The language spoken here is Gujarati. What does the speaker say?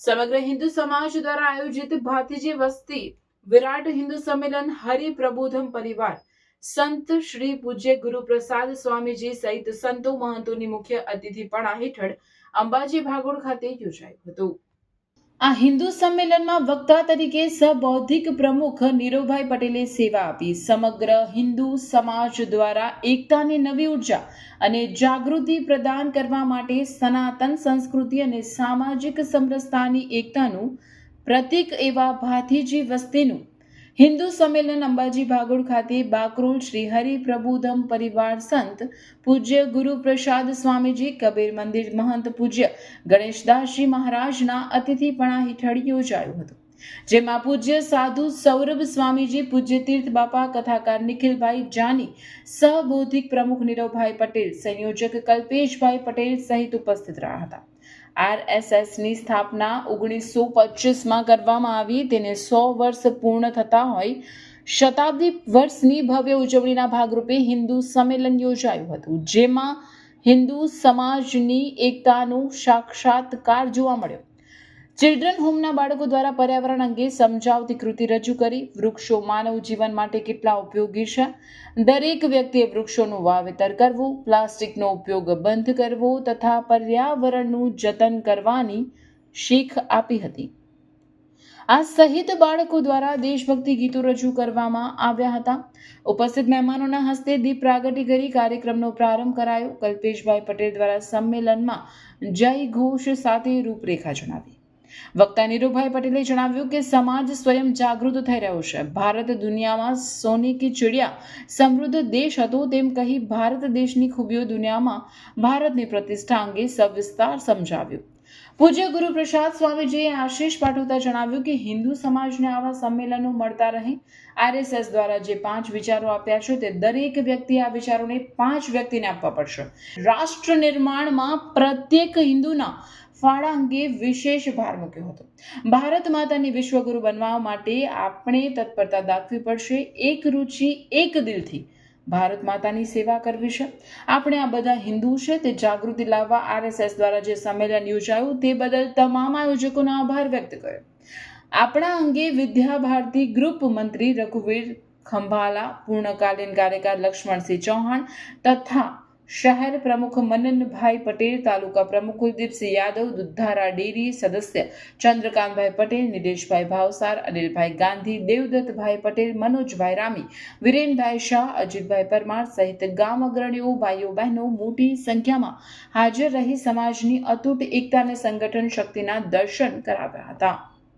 સમગ્ર હિન્દુ સમાજ દ્વારા આયોજિત ભાતીજી વસ્તી વિરાટ હિન્દુ સંમેલન હરિપ્રબોધમ પરિવાર સંત શ્રી પૂજ્ય ગુરુપ્રસાદ સ્વામીજી સહિત સંતો મહંતોની મુખ્ય અતિથિપણા હેઠળ અંબાજી ભાગોળ ખાતે યોજાયું હતું। આ હિન્દુ સંમેલનમાં વક્તા તરીકે સબૌદ્ધિક પ્રમુખ નીરવભાઈ પટેલે સેવા આપી। સમગ્ર હિન્દુ સમાજ દ્વારા એકતાની નવી ઉર્જા અને જાગૃતિ પ્રદાન કરવા માટે સનાતન સંસ્કૃતિ અને સામાજિક સમરસતાની એકતાનું પ્રતીક એવા ભાતીજી વસ્તીનું હિન્દુ સંમેલન અંબાજી ભાગોળ ખાતે બાકરોલ શ્રી હરિપ્રબોધમ પરિવાર સંત પૂજ્ય ગુરુપ્રસાદ સ્વામીજી કબીર મંદિર મહંત પૂજ્ય ગણેશદાસજી મહારાજના અતિથિપણા હેઠળ યોજાયું હતું, જેમાં પૂજ્ય સાધુ સૌરભ સ્વામીજી, પૂજ્ય તીર્થ બાપા, કથાકાર નિખિલભાઈ જાની, સહબૌદ્ધિક પ્રમુખ નીરવભાઈ પટેલ, સંયોજક કલ્પેશભાઈ પટેલ સહિત ઉપસ્થિત રહ્યા હતા। આરએસએસની સ્થાપના 1925માં કરવામાં આવી, તેને 100 વર્ષ પૂર્ણ થતા હોય શતાબ્દી વર્ષની ભવ્ય ઉજવણીના ભાગરૂપે હિન્દુ સંમેલન યોજાયું હતું, જેમાં હિન્દુ સમાજની એકતાનો સાક્ષાત્કાર જોવા મળ્યો। ચિલ્ડ્રન હોમના બાળકો દ્વારા પર્યાવરણ અંગે સમજાવતી કૃતિ રજૂ કરી। વૃક્ષો માનવ જીવન માટે કેટલા ઉપયોગી છે, દરેક વ્યક્તિએ વૃક્ષોનું વાવેતર કરવું, પ્લાસ્ટિકનો ઉપયોગ બંધ કરવો તથા પર્યાવરણનું જતન કરવાની શીખ આપી હતી। આ સહિત બાળકો દ્વારા દેશભક્તિ ગીતો રજૂ કરવામાં આવ્યા હતા। ઉપસ્થિત મહેમાનોના હસ્તે દીપ પ્રાગટ્ય કરી કાર્યક્રમનો પ્રારંભ કરાયો। કલ્પેશભાઈ પટેલ દ્વારા સંમેલનમાં જય ઘોષ સાથે રૂપરેખા જણાવી। વક્તા નીરવભાઈ પટેલે જણાવ્યું કે સમાજ સ્વયં જાગૃત થઈ રહ્યો છે। ભારત દુનિયામાં સોની કી ચિડિયા સમૃદ્ધ દેશ હતો તેમ કહી ભારત દેશની ખૂબીઓ દુનિયામાં ભારતની પ્રતિષ્ઠા અંગે સવિસ્તાર સમજાવ્યું। પૂજ્ય ગુરુપ્રસાદ સ્વામીજીએ આશીષ પાઠવતા જણાવ્યું કે હિન્દુ સમાજને આવા સંમેલનો મળતા રહે। આરએસએસ દ્વારા જે 5 વિચારો આપ્યા છે તે દરેક વ્યક્તિએ આ વિચારોને 5 વ્યક્તિને આપવા પડશે। રાષ્ટ્ર નિર્માણમાં પ્રત્યેક હિન્દુના ફાળા અંગે વિશેષ ભાર મૂક્યો હતો। ભારત માતાની વિશ્વગુરુ બનવા માટે આપણે તત્પરતા દાખવી પડશે। એક રૂચિ એક દિલથી ભારત માતાની સેવા કરવી છે। આપણે આ બધા હિન્દુ છે તે જાગૃતિ લાવવા આરએસએસ દ્વારા જે સંમેલન યોજાયું તે બદલ તમામ આયોજકોનો આભાર વ્યક્ત કર્યો। આપણા અંગે વિદ્યા ભારતી ગ્રુપ મંત્રી રઘુવીર ખંભાલા, પૂર્ણકાલીન કાર્યકર લક્ષ્મણસિંહ ચૌહાણ તથા શહેર પ્રમુખ મનનભાઈ પટેલ, તાલુકા પ્રમુખ કુલદીપસિંહ યાદવ, દુધારા ડેરી સદસ્ય ચંદ્રકાંતભાઈ પટેલ, નિલેશભાઈ ભાવસાર, અનિલભાઈ ગાંધી, દેવદત્તભાઈ પટેલ, મનોજભાઈ રામી, વિરેનભાઈ શાહ, અજીતભાઈ પરમાર સહિત ગામ અગ્રણીઓ, ભાઈઓ બહેનો મોટી સંખ્યામાં હાજર રહી સમાજની અતૂટ એકતા અને સંગઠન શક્તિના દર્શન કરાવ્યા હતા।